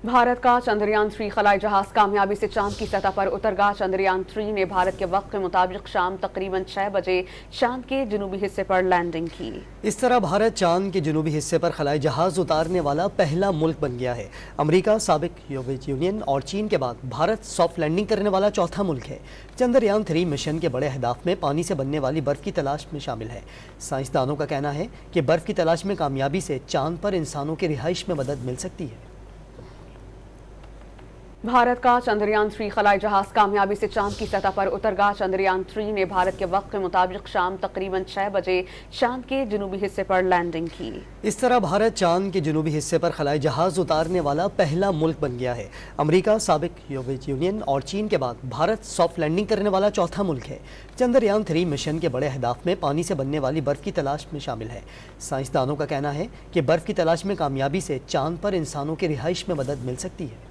भारत का चंद्रयान-3 खलाई जहाज कामयाबी से चांद की सतह पर उतर गया। चंद्रयान-3 ने भारत के वक्त के मुताबिक शाम तकरीबन 6 बजे चांद के जनूबी हिस्से पर लैंडिंग की। इस तरह भारत चांद के जनूबी हिस्से पर खलाई जहाज उतारने वाला पहला मुल्क बन गया है। अमेरिका, साबिक सोवियत यूनियन और चीन के बाद भारत सॉफ्ट लैंडिंग करने वाला चौथा मुल्क है। चंद्रयान-3 मिशन के बड़े अहदाफ में पानी से बनने वाली बर्फ की तलाश में शामिल है। साइंसदानों का कहना है कि बर्फ की तलाश में कामयाबी से चांद पर इंसानों की रिहाइश में मदद मिल सकती है। भारत का चंद्रयान-3 खलाई जहाज कामयाबी से चांद की सतह पर उतर गया। चंद्रयान-3 ने भारत के वक्त के मुताबिक शाम तकरीबन 6 बजे चांद के जनूबी हिस्से पर लैंडिंग की। इस तरह भारत चांद के जनूबी हिस्से पर खलाई जहाज उतारने वाला पहला मुल्क बन गया है। अमेरिका, साबिक सोवियत यूनियन और चीन के बाद भारत सॉफ्ट लैंडिंग करने वाला चौथा मुल्क है। चंद्रयान-3 मिशन के बड़े अहदाफ में पानी से बनने वाली बर्फ की तलाश में शामिल है। साइंसदानों का कहना है कि बर्फ की तलाश में कामयाबी से चांद पर इंसानों की रिहाइश में मदद मिल सकती है।